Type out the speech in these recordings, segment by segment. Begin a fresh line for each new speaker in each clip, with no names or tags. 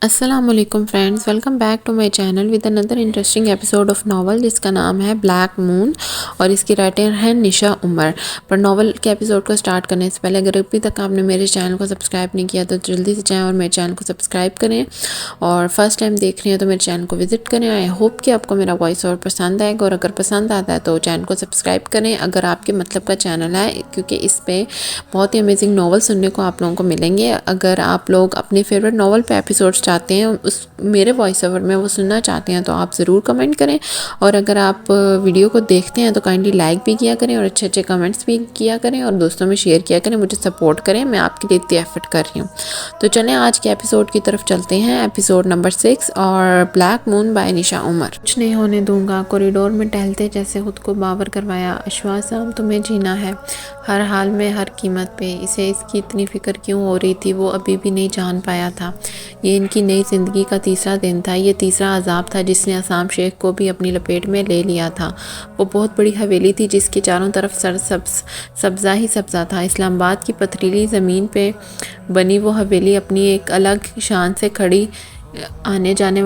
السلام علیکم friends, welcome back to my channel with another interesting episode of novel جس کا نام ہے بلیک مون اور اس کی رائٹر ہیں نشا عمر۔ پر ناول کے ایپیسوڈ کو سٹارٹ کرنے سے پہلے اگر ابھی تک آپ نے میرے چینل کو سبسکرائب نہیں کیا تو جلدی سے جائیں اور میرے چینل کو سبسکرائب کریں، اور فرسٹ ٹائم دیکھ رہے ہیں تو میرے چینل کو وزٹ کریں۔ آئی ہوپ کہ آپ کو میرا وائس اوور پسند آئے گا، اور اگر پسند آتا ہے تو چینل کو سبسکرائب کریں اگر آپ کے مطلب کا چینل ہے، کیونکہ اس پہ بہت ہی امیزنگ ناول سننے کو آپ لوگوں کو ملیں گے۔ اگر آپ لوگ اپنے فیوریٹ ناول پہ ایپیسوڈ چاہتے ہیں میرے وائس اوور میں وہ سننا چاہتے ہیں تو آپ ضرور کمنٹ کریں، اور اگر آپ ویڈیو کو دیکھتے ہیں تو کائنڈلی لائک بھی کیا کریں اور اچھے اچھے کمنٹس بھی کیا کریں اور دوستوں میں شیئر کیا کریں، مجھے سپورٹ کریں، میں آپ کے لیے اتنی ایفرٹ کر رہی ہوں۔ تو چلیں آج کے ایپیسوڈ کی طرف چلتے ہیں، ایپیسوڈ نمبر 6 اور بلیک مون بائی نشا عمر۔ کچھ نہیں ہونے دوں گا، کوریڈور میں ٹہلتے جیسے خود کو باور کروایا، اشواسام تمہیں جینا ہے ہر حال میں ہر قیمت پہ۔ اسے اس کی اتنی فکر کیوں ہو رہی تھی وہ ابھی بھی نہیں جان پایا تھا۔ یہ ان کی نئی زندگی کا تیسرا دن تھا، یہ تیسرا عذاب تھا جس نے عصام شیخ کو بھی اپنی لپیٹ میں لے لیا تھا۔ وہ بہت بڑی حویلی تھی جس کے چاروں طرف سبزہ ہی سبزہ تھا۔ اسلام آباد کی پتھریلی زمین پہ بنی وہ حویلی اپنی ایک الگ شان سے کھڑی آنے جانے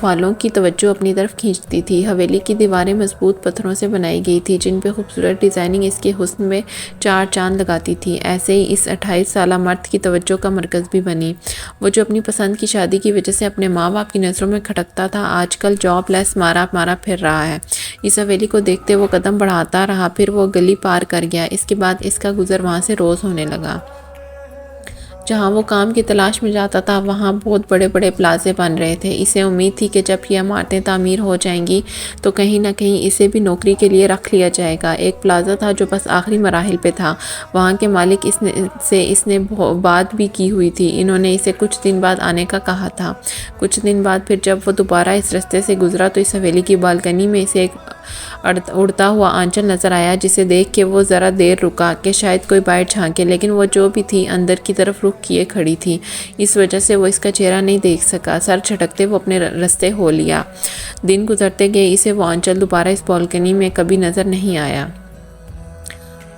والوں کی توجہ اپنی طرف کھینچتی تھی۔ حویلی کی دیواریں مضبوط پتھروں سے بنائی گئی تھی جن پہ خوبصورت ڈیزائننگ اس کے حسن میں چار چاند لگاتی تھی۔ ایسے ہی اس 28 سالہ مرد کی توجہ کا مرکز بھی بنی۔ وہ جو اپنی پسند کی شادی کی وجہ سے اپنے ماں باپ کی نظروں میں کھٹکتا تھا، آج کل جاب لیس مارا پھر رہا ہے۔ اس حویلی کو دیکھتے وہ قدم بڑھاتا رہا، پھر وہ گلی پار کر گیا۔ اس کے بعد اس کا گزر وہاں سے روز ہونے لگا۔ جہاں وہ کام کی تلاش میں جاتا تھا وہاں بہت بڑے بڑے پلازے بن رہے تھے۔ اسے امید تھی کہ جب یہ عمارتیں تعمیر ہو جائیں گی تو کہیں نہ کہیں اسے بھی نوکری کے لیے رکھ لیا جائے گا۔ ایک پلازا تھا جو بس آخری مراحل پہ تھا، وہاں کے مالک اس نے بات بھی کی ہوئی تھی، انہوں نے اسے کچھ دن بعد آنے کا کہا تھا۔ کچھ دن بعد پھر جب وہ دوبارہ اس رستے سے گزرا تو اس حویلی کی بالکنی میں اسے ایک اڑتا ہوا آنچل نظر آیا، جسے دیکھ کے وہ ذرا دیر رکا کہ شاید کوئی باہر جھانکے، لیکن وہ جو بھی تھی اندر کی طرف رخ کیے کھڑی تھی، اس وجہ سے وہ اس کا چہرہ نہیں دیکھ سکا۔ سر جھٹکتے وہ اپنے رستے ہو لیا۔ دن گزرتے گئے، اسے وہ آنچل دوبارہ اس بالکنی میں کبھی نظر نہیں آیا۔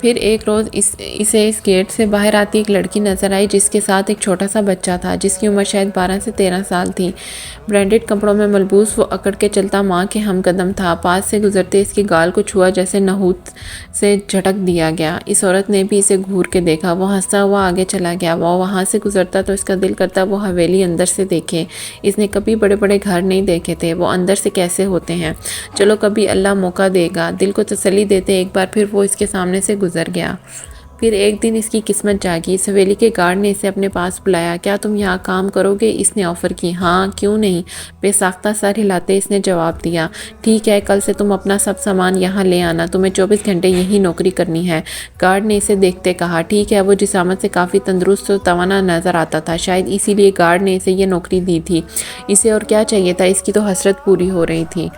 پھر ایک روز اسے اس گیٹ سے باہر آتی ایک لڑکی نظر آئی جس کے ساتھ ایک چھوٹا سا بچہ تھا جس کی عمر شاید 12 سے 13 سال تھی۔ برانڈڈ کپڑوں میں ملبوس وہ اکڑ کے چلتا ماں کے ہم قدم تھا۔ پاس سے گزرتے اس کے گال کو چھوا جیسے نحوست سے جھٹک دیا گیا۔ اس عورت نے بھی اسے گھور کے دیکھا، وہ ہنستا ہوا آگے چلا گیا۔ وہ وہاں سے گزرتا تو اس کا دل کرتا وہ حویلی اندر سے دیکھے۔ اس نے کبھی بڑے بڑے گھر نہیں دیکھے تھے، وہ اندر سے کیسے ہوتے ہیں۔ چلو کبھی اللہ موقع دے گا، دل کو تسلی دیتے ایک بار پھر وہ اس کے سامنے سے گزر گیا۔ پھر ایک دن اس کی قسمت جاگی، اس حویلی کے گارڈ نے اسے اپنے پاس بلایا۔ کیا تم یہاں کام کرو گے؟ اس نے آفر کی۔ ہاں کیوں نہیں، بے ساختہ سر ہلاتے اس نے جواب دیا۔ ٹھیک ہے، کل سے تم اپنا سب سامان یہاں لے آنا، تمہیں 24 گھنٹے یہی نوکری کرنی ہے، گارڈ نے اسے دیکھتے کہا۔ ٹھیک ہے، وہ جسامت سے کافی تندرست و توانا نظر آتا تھا، شاید اسی لیے گارڈ نے اسے یہ نوکری دی تھی۔ اسے اور کیا چاہیے تھا، اس کی تو حسرت پوری ہو رہی تھی۔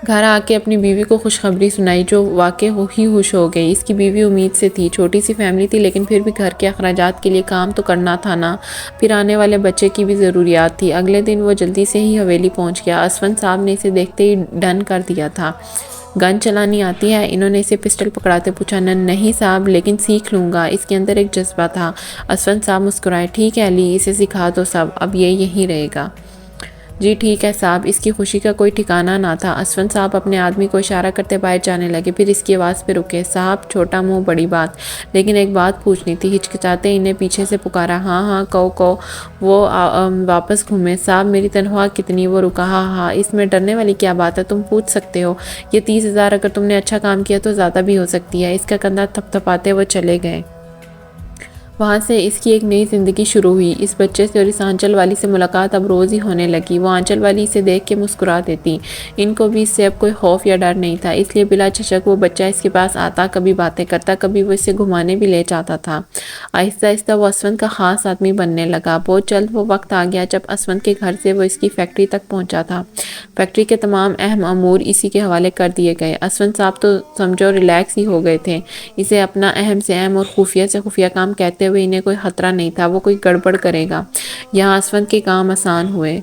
گھر آ کے اپنی بیوی کو خوشخبری سنائی جو واقع ہی خوش ہو گئی۔ اس کی بیوی امید سے تھی، چھوٹی سی فیملی تھی لیکن پھر بھی گھر کے اخراجات کے لیے کام تو کرنا تھا نا، پھر آنے والے بچے کی بھی ضروریات تھی۔ اگلے دن وہ جلدی سے ہی حویلی پہنچ گیا۔ اسفند صاحب نے اسے دیکھتے ہی ڈن کر دیا تھا۔ گن چلانی آتی ہے؟ انہوں نے اسے پسٹل پکڑاتے پوچھا۔ نہیں صاحب، لیکن سیکھ لوں گا۔ اس کے اندر ایک جذبہ تھا۔ اسفند صاحب مسکرائے۔ ٹھیک ہے علی، اسے سکھا دو سب، اب یہ یہیں رہے گا۔ جی ٹھیک ہے صاحب۔ اس کی خوشی کا کوئی ٹھکانہ نہ تھا۔ اسفند صاحب اپنے آدمی کو اشارہ کرتے باہر جانے لگے، پھر اس کی آواز پہ رکے۔ صاحب، چھوٹا منہ بڑی بات، لیکن ایک بات پوچھنی تھی۔ ہچکچاتے انہیں پیچھے سے پکارا۔ ہاں ہاں کہو۔ وہ واپس گھومے۔ صاحب میری تنخواہ کتنی؟ وہ رکا۔ ہاں، اس میں ڈرنے والی کیا بات ہے، تم پوچھ سکتے ہو۔ یہ 30,000 اگر تم نے اچھا کام کیا تو زیادہ بھی ہو سکتی ہے۔ اس کا کندھا تھپ تھپاتے وہ چلے گئے۔ وہاں سے اس کی ایک نئی زندگی شروع ہوئی۔ اس بچے سے اور اس آنچل والی سے ملاقات اب روز ہی ہونے لگی۔ وہ آنچل والی اسے دیکھ کے مسکرا دیتی۔ ان کو بھی اس سے اب کوئی خوف یا ڈر نہیں تھا، اس لیے بلا جھجک وہ بچہ اس کے پاس آتا، کبھی باتیں کرتا، کبھی وہ اسے گھمانے بھی لے جاتا تھا۔ آہستہ آہستہ وہ اسفند کا خاص آدمی بننے لگا۔ بہت جلد وہ وقت آ گیا جب اسفند کے گھر سے وہ اس کی فیکٹری تک پہنچا تھا۔ فیکٹری کے تمام اہم امور اسی کے حوالے کر دیے گئے۔ اسفند صاحب تو سمجھو ریلیکس ہی ہو گئے تھے۔ اسے اپنا اہم سے اہم اور خفیہ سے خفیہ کام کہتے ہوئے انہیں کوئی خطرہ نہیں تھا وہ کوئی گڑبڑ کرے گا۔ یہاں اسفند کے کام آسان ہوئے۔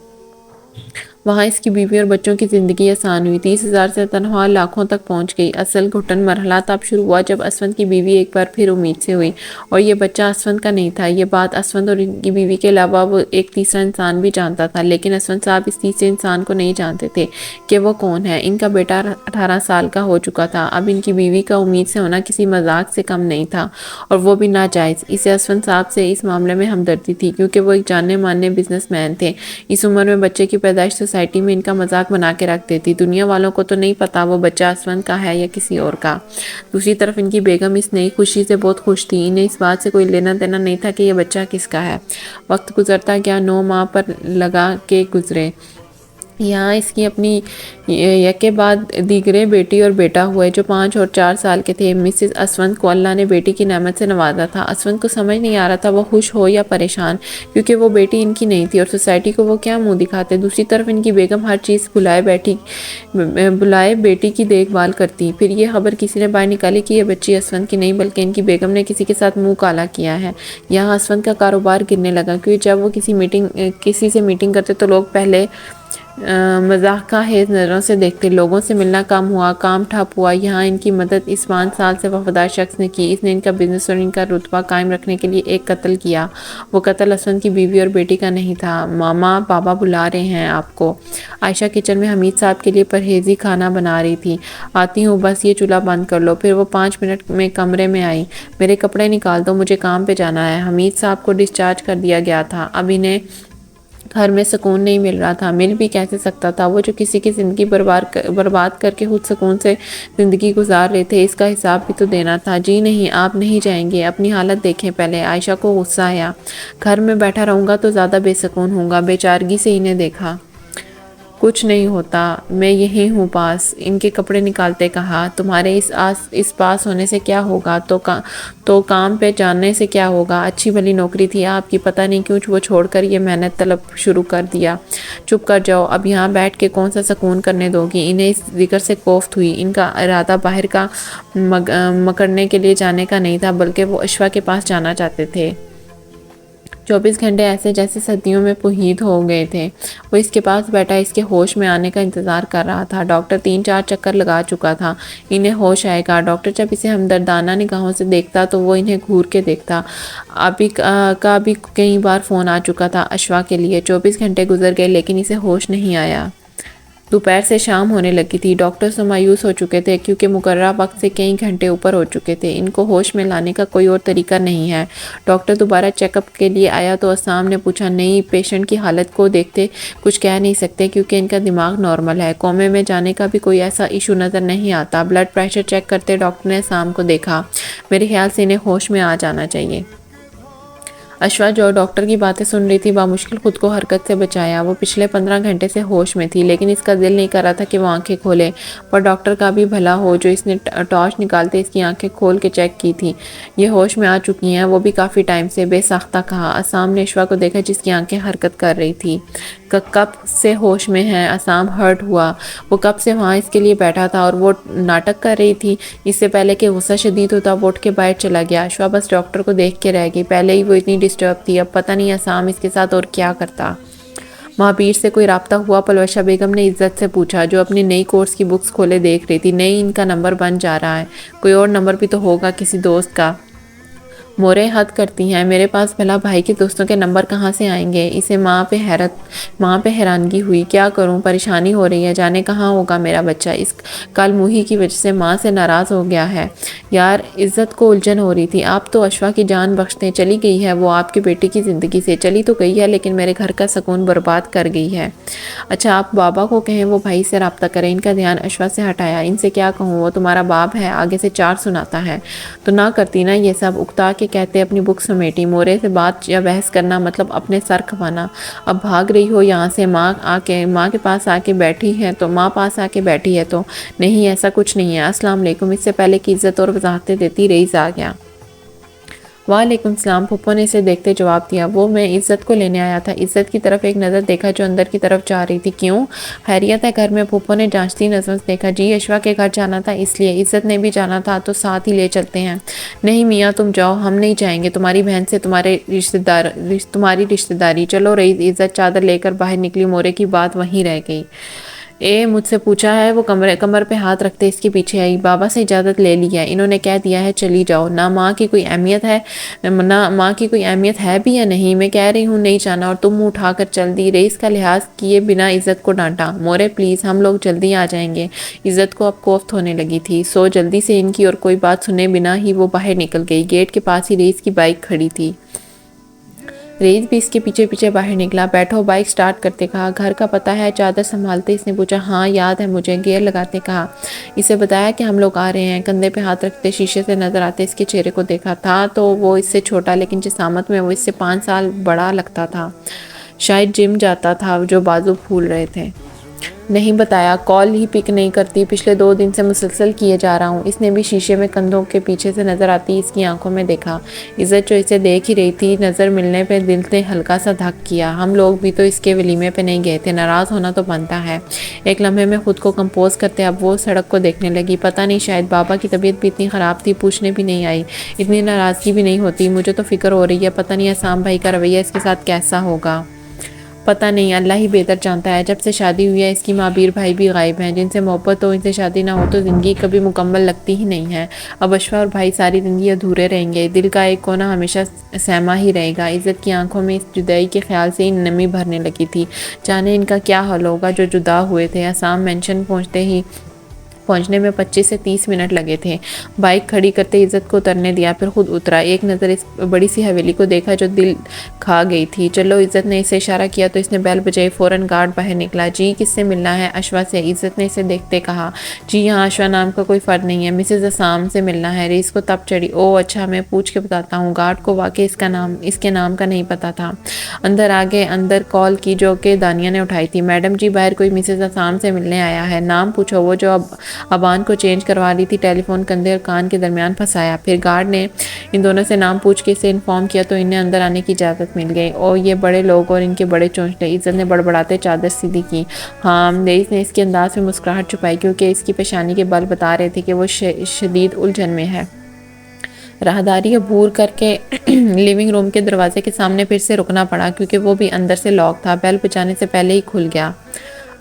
وہاں اس کی بیوی اور بچوں کی زندگی آسان ہوئی۔ 30,000 سے تنخواہ لاکھوں تک پہنچ گئی۔ اصل گھٹن مرحلہ تب شروع ہوا جب اسونت کی بیوی ایک بار پھر امید سے ہوئی، اور یہ بچہ اسونت کا نہیں تھا۔ یہ بات اسونت اور ان کی بیوی کے علاوہ وہ ایک تیسرا انسان بھی جانتا تھا، لیکن اسونت صاحب اس تیسرے انسان کو نہیں جانتے تھے کہ وہ کون ہے۔ ان کا بیٹا 18 سال کا ہو چکا تھا۔ اب ان کی بیوی کا امید سے ہونا کسی مذاق سے کم نہیں تھا، اور وہ بھی ناجائز۔ اسے اسونت صاحب سے اس معاملے میں ہمدردی تھی، کیونکہ وہ ایک جاننے ماننے بزنس مین تھے۔ اس عمر میں بچے کی پیدائش سوسائٹی میں ان کا مذاق بنا کے رکھ دیتی۔ دنیا والوں کو تو نہیں پتا وہ بچہ اسونت کا ہے یا کسی اور کا۔ دوسری طرف ان کی بیگم اس نئی خوشی سے بہت خوش تھی۔ انہیں اس بات سے کوئی لینا دینا نہیں تھا کہ یہ بچہ کس کا ہے۔ وقت گزرتا گیا، 9 ماہ پر لگا کے گزرے۔ یہاں اس کی اپنی یکے بعد دیگرے بیٹی اور بیٹا ہوئے جو 5 اور 4 سال کے تھے۔ مسز اسونت کو اللہ نے بیٹی کی نعمت سے نوازا تھا۔ اسونت کو سمجھ نہیں آ رہا تھا وہ خوش ہو یا پریشان، کیونکہ وہ بیٹی ان کی نہیں تھی، اور سوسائٹی کو وہ کیا منہ دکھاتے۔ دوسری طرف ان کی بیگم ہر چیز بلائے بیٹی کی دیکھ بھال کرتی۔ پھر یہ خبر کسی نے باہر نکالی کہ یہ بچی اسونت کی نہیں بلکہ ان کی بیگم نے کسی کے ساتھ منہ کالا کیا ہے۔ یہاں اسونت کا کاروبار گرنے لگا، کیونکہ جب وہ کسی سے میٹنگ کرتے تو لوگ پہلے مزاح کا خیز نظروں سے دیکھتے۔ لوگوں سے ملنا کم ہوا، کام ٹھپ ہوا۔ یہاں ان کی مدد اس 5 سال سے وفادار شخص نے کی۔ اس نے ان کا بزنس اور ان کا رتبہ قائم رکھنے کے لیے ایک قتل کیا۔ وہ قتل اسونت کی بیوی اور بیٹی کا نہیں تھا۔ ماما بابا بلا رہے ہیں آپ کو۔ عائشہ کچن میں حمید صاحب کے لیے پرہیزی کھانا بنا رہی تھی۔ آتی ہوں، بس یہ چولہا بند کر لو۔ پھر وہ 5 منٹ میں کمرے میں آئی۔ میرے کپڑے نکال دو، مجھے کام پہ جانا ہے۔ حمید صاحب کو ڈسچارج کر دیا گیا تھا۔ اب انہیں گھر میں سکون نہیں مل رہا تھا۔ مل بھی کیسے سکتا تھا؟ وہ جو کسی کی زندگی برباد کر کے خود سکون سے زندگی گزار رہے تھے، اس کا حساب بھی تو دینا تھا۔ جی نہیں، آپ نہیں جائیں گے، اپنی حالت دیکھیں پہلے۔ عائشہ کو غصہ آیا۔ گھر میں بیٹھا رہوں گا تو زیادہ بے سکون ہوں گا۔ بے چارگی سے انہیں دیکھا۔ کچھ نہیں ہوتا، میں یہی ہوں پاس۔ ان کے کپڑے نکالتے کہا، تمہارے اس پاس ہونے سے کیا ہوگا؟ تو کام پہ جانے سے کیا ہوگا؟ اچھی بھلی نوکری تھی آپ کی، پتہ نہیں کیوں وہ چھوڑ کر یہ محنت طلب شروع کر دیا۔ چپ کر جاؤ، اب یہاں بیٹھ کے کون سا سکون کرنے دو گی؟ انہیں اس ذکر سے کوفت ہوئی۔ ان کا ارادہ باہر کا مکڑنے کے لیے جانے کا نہیں تھا، بلکہ وہ اشوا کے پاس جانا چاہتے تھے۔ 24 گھنٹے ایسے جیسے صدیوں میں پوہید ہو گئے تھے۔ وہ اس کے پاس بیٹھا اس کے ہوش میں آنے کا انتظار کر رہا تھا۔ ڈاکٹر 3-4 چکر لگا چکا تھا۔ انہیں ہوش آئے گا۔ ڈاکٹر جب اسے ہمدردانہ نگاہوں سے دیکھتا تو وہ انہیں گھور کے دیکھتا۔ کا بھی کئی بار فون آ چکا تھا اشوا کے لیے۔ 24 گھنٹے گزر گئے لیکن اسے ہوش نہیں آیا۔ دوپہر سے شام ہونے لگی تھی۔ ڈاکٹر سے مایوس ہو چکے تھے کیونکہ مقررہ وقت سے کئی گھنٹے اوپر ہو چکے تھے۔ ان کو ہوش میں لانے کا کوئی اور طریقہ نہیں ہے۔ ڈاکٹر دوبارہ چیک اپ کے لیے آیا تو عصام نے پوچھا، نہیں، پیشنٹ کی حالت کو دیکھتے کچھ کہہ نہیں سکتے کیونکہ ان کا دماغ نارمل ہے۔ کومے میں جانے کا بھی کوئی ایسا ایشو نظر نہیں آتا۔ بلڈ پریشر چیک کرتے ڈاکٹر نے عصام کو دیکھا، میرے خیال سے انہیں ہوش میں آ جانا چاہیے۔ اشوا جو ڈاکٹر کی باتیں سن رہی تھی بامشکل خود کو حرکت سے بچایا۔ وہ پچھلے 15 گھنٹے سے ہوش میں تھی، لیکن اس کا دل نہیں کر رہا تھا کہ وہ آنکھیں کھولے۔ پر ڈاکٹر کا بھی بھلا ہو جو اس نے ٹارچ نکالتے اس کی آنکھیں کھول کے چیک کی تھی۔ یہ ہوش میں آ چکی ہیں، وہ بھی کافی ٹائم سے، بے ساختہ کہا۔ عصام نے اشوا کو دیکھا جس کی آنکھیں حرکت کر رہی تھی۔ کب سے ہوش میں ہیں؟ عصام ہرٹ ہوا۔ وہ کب سے وہاں اس کے لیے بیٹھا تھا اور وہ ناٹک کر رہی تھی؟ اس سے پہلے کہ غصہ شدید ہوتا وہ اٹھ کے باہر چلا گیا۔ اشوا بس ڈاکٹر کو دیکھ کے رہ گئی۔ پہلے ہی وہ اتنی ڈسٹرب تھی، اب پتہ نہیں عصام اس کے ساتھ اور کیا کرتا۔ مہابیر سے کوئی رابطہ ہوا؟ پلوشہ بیگم نے عزت سے پوچھا، جو اپنی نئی کورس کی بکس کھولے دیکھ رہی تھی۔ نہیں، ان کا نمبر بن جا رہا ہے۔ کوئی اور نمبر بھی تو ہوگا کسی دوست کا۔ مورے حد کرتی ہیں، میرے پاس بھلا بھائی کے دوستوں کے نمبر کہاں سے آئیں گے؟ اسے ماں پہ حیرانگی ہوئی۔ کیا کروں، پریشانی ہو رہی ہے، جانے کہاں ہوگا میرا بچہ۔ اس کل موہی کی وجہ سے ماں سے ناراض ہو گیا ہے۔ یار، عزت کو الجھن ہو رہی تھی۔ آپ تو اشوا کی جان بخشتے، چلی گئی ہے وہ آپ کے بیٹے کی زندگی سے، چلی تو گئی ہے لیکن میرے گھر کا سکون برباد کر گئی ہے۔ اچھا، آپ بابا کو کہیں وہ بھائی سے رابطہ کریں۔ ان کا دھیان اشوا سے ہٹایا۔ ان سے کیا کہوں، وہ تمہارا باپ ہے، آگے سے 4 سناتا ہے۔ تو نہ کرتی نا یہ سب، اکتا کے کہتے اپنی بک سمیٹی۔ مورے سے بات یا بحث کرنا مطلب اپنے سر کھوانا۔ اب بھاگ رہی ہو یہاں سے؟ ماں کے پاس آ کے بیٹھی ہے تو نہیں، ایسا کچھ نہیں ہے۔ السلام علیکم۔ اس سے پہلے کی عزت اور وضاحتیں دیتی رئیس آ گیا۔ وعلیکم السلام، پھپھو نے اسے دیکھتے جواب دیا۔ وہ میں عزت کو لینے آیا تھا۔ عزت کی طرف ایک نظر دیکھا جو اندر کی طرف جا رہی تھی۔ کیوں؟ خیریت ہے گھر میں؟ پھپھو نے جانچتی نظر سے دیکھا۔ جی اشوا کے گھر جانا تھا اس لیے۔ عزت نے بھی جانا تھا تو ساتھ ہی لے چلتے ہیں۔ نہیں میاں تم جاؤ، ہم نہیں جائیں گے، تمہاری بہن سے تمہاری رشتہ داری۔ چلو رئیس۔ عزت چادر لے کر باہر نکلی، مورے کی بات وہیں رہ گئی۔ مجھ سے پوچھا ہے؟ وہ کمر پہ ہاتھ رکھتے اس کے پیچھے آئی۔ بابا سے اجازت لے لی ہے، انہوں نے کہہ دیا ہے چلی جاؤ۔ نہ ماں کی کوئی اہمیت ہے بھی یا نہیں؟ میں کہہ رہی ہوں نہیں جانا اور تم منہ اٹھا کر چل دی۔ رئیس کا لحاظ کیے بنا عزت کو ڈانٹا۔ مورے پلیز، ہم لوگ جلدی آ جائیں گے۔ عزت کو اب کوفت ہونے لگی تھی، سو جلدی سے ان کی اور کوئی بات سنے بنا ہی وہ باہر نکل گئی۔ گیٹ کے پاس ہی رئیس کی بائک کھڑی تھی۔ رئیس بھی اس کے پیچھے پیچھے باہر نکلا۔ بیٹھو، بائک سٹارٹ کرتے کہا۔ گھر کا پتہ ہے؟ چادر سنبھالتے اس نے پوچھا۔ ہاں یاد ہے مجھے، گیئر لگاتے کہا۔ اسے بتایا کہ ہم لوگ آ رہے ہیں۔ کندھے پہ ہاتھ رکھتے شیشے سے نظر آتے اس کے چہرے کو دیکھا۔ تھا تو وہ اس سے چھوٹا، لیکن جسامت میں وہ اس سے 5 سال بڑا لگتا تھا۔ شاید جم جاتا تھا، جو بازو پھول رہے تھے۔ نہیں بتایا، کال ہی پک نہیں کرتی، پچھلے 2 دن سے مسلسل کیے جا رہا ہوں۔ اس نے بھی شیشے میں کندھوں کے پیچھے سے نظر آتی اس کی آنکھوں میں دیکھا۔ عزت جو اسے دیکھ ہی رہی تھی، نظر ملنے پہ دل نے ہلکا سا دھک کیا۔ ہم لوگ بھی تو اس کے ولیمے پہ نہیں گئے تھے، ناراض ہونا تو بنتا ہے۔ ایک لمحے میں خود کو کمپوز کرتے اب وہ سڑک کو دیکھنے لگی۔ پتہ نہیں شاید بابا کی طبیعت بھی اتنی خراب تھی، پوچھنے بھی نہیں آئی، اتنی ناراضگی بھی نہیں ہوتی۔ مجھے تو فکر ہو رہی ہے، پتہ نہیں عصام بھائی کا رویہ اس کے ساتھ کیسا ہوگا۔ پتہ نہیں، اللہ ہی بہتر جانتا ہے۔ جب سے شادی ہوئی ہے اس کی ماں بیر بھائی بھی غائب ہیں۔ جن سے محبت ہو، ان سے شادی نہ ہو تو زندگی کبھی مکمل لگتی ہی نہیں ہے۔ اب اشوا اور بھائی ساری زندگی ادھورے رہیں گے، دل کا ایک کونا ہمیشہ سہما ہی رہے گا۔ عزت کی آنکھوں میں اس جدائی کے خیال سے ہی نمی بھرنے لگی تھی۔ جانے ان کا کیا حال ہوگا جو جدا ہوئے تھے۔ عصام مینشن پہنچنے میں 25 سے 30 منٹ لگے تھے۔ بائک کھڑی کرتے عزت کو اترنے دیا، پھر خود اترا۔ ایک نظر اس بڑی سی حویلی کو دیکھا جو دل کھا گئی تھی۔ چلو، عزت نے اسے اشارہ کیا تو اس نے بیل بجائی، فوراً گارڈ باہر نکلا۔ جی کس سے ملنا ہے؟ اشوا سے۔ عزت نے اسے دیکھتے کہا۔ جی یہاں اشوا نام کا کوئی فرد نہیں ہے، مسز عصام سے ملنا ہے۔ رئیس کو تپ چڑھی۔ اوہ اچھا، میں پوچھ کے بتاتا ہوں۔ گارڈ کو واقعی اس کے نام کا نہیں پتا تھا۔ اندر آگے اندر کال کی جو کہ دانیہ نے اٹھائی تھی۔ میڈم جی باہر کوئی مسز عصام سے ملنے آیا ہے، نام پوچھو۔ وہ جو ابان کو چینج کروا رہی تھی، ٹیلی فون کندھے اور کان کے درمیان پھنسایا۔ پھر گارڈ نے ان دونوں سے نام پوچھ کے اسے انفارم کیا تو انہیں اندر آنے کی اجازت مل گئی۔ او یہ بڑے لوگ اور ان کے بڑے چونچلے، عزت نے بڑبڑاتے چادر سیدھی کی۔ ہاں، رئیس نے اس کے انداز میں مسکراہٹ چھپائی کیونکہ اس کی پیشانی کے بل بتا رہے تھے کہ وہ شدید الجھن میں ہے۔ راہداری عبور کر کے لیونگ روم کے دروازے کے سامنے پھر سے رکنا پڑا کیونکہ وہ بھی اندر سے لاک تھا، بیل بجانے سے پہلے ہی کھل گیا۔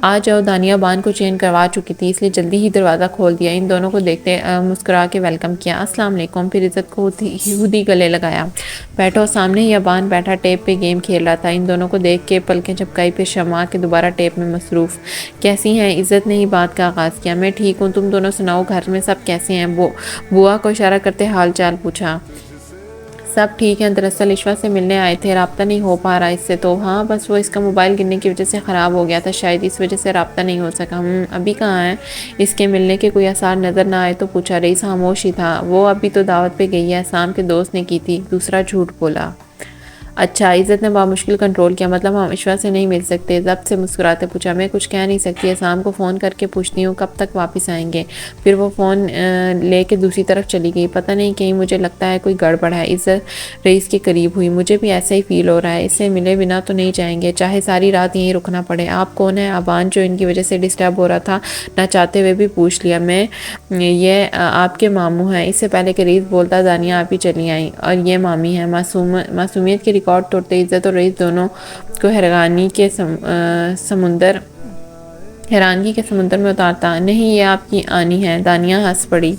آ جاؤ، دانیہ بان کو چینج کروا چکی تھی اس لیے جلدی ہی دروازہ کھول دیا۔ ان دونوں کو دیکھتے مسکرا کے ویلکم کیا۔ السلام علیکم۔ پھر عزت کو خود ہی گلے لگایا۔ بیٹھو۔ سامنے ہی ابان بیٹھا ٹیپ پہ گیم کھیل رہا تھا۔ ان دونوں کو دیکھ کے پلکیں جھپکائی، پھر شمع کے دوبارہ ٹیپ میں مصروف۔ کیسی ہیں؟ عزت نے ہی بات کا آغاز کیا۔ میں ٹھیک ہوں، تم دونوں سناؤ، گھر میں سب کیسے ہیں؟ بوا کو اشارہ کرتے حال چال پوچھا۔ سب ٹھیک ہیں، دراصل اشوا سے ملنے آئے تھے، رابطہ نہیں ہو پا رہا اس سے تو۔ ہاں بس وہ اس کا موبائل گرنے کی وجہ سے خراب ہو گیا تھا، شاید اس وجہ سے رابطہ نہیں ہو سکا۔ ابھی کہاں ہے؟ اس کے ملنے کے کوئی آثار نظر نہ آئے تو پوچھا۔ رئیس خاموش ہی تھا۔ وہ ابھی تو دعوت پہ گئی ہے، عصام کے دوست نے کی تھی، دوسرا جھوٹ بولا۔ اچھا، عزت نے بامشکل کنٹرول کیا۔ مطلب ہم اشوا سے نہیں مل سکتے؟ ضبط سے مسکراتے پوچھا۔ میں کچھ کہہ نہیں سکتی، عصام کو فون کر کے پوچھتی ہوں کب تک واپس آئیں گے۔ پھر وہ فون لے کے دوسری طرف چلی گئی۔ پتہ نہیں، کہیں مجھے لگتا ہے کوئی گڑبڑ ہے۔ عزت رئیس کے قریب ہوئی۔ مجھے بھی ایسا ہی فیل ہو رہا ہے، اس سے ملے بنا تو نہیں جائیں گے، چاہے ساری رات یہیں رکنا پڑے۔ آپ کون ہیں؟ ابان جو ان کی وجہ سے ڈسٹرب ہو رہا تھا نہ چاہتے ہوئے بھی پوچھ لیا۔ میں یہ آپ کے ماموں ہیں۔ اس سے پہلے کہ رئیس بولتا دانیہ آپ ہی چلی آئیں، اور یہ مامی ہیں۔ معصومیت کے ریکارڈ توڑتے عزت اور رئیس دونوں کو حیرانگی کے سمندر میں اتارتا۔ نہیں، یہ آپ کی آنی ہے، دانیہ ہنس پڑی۔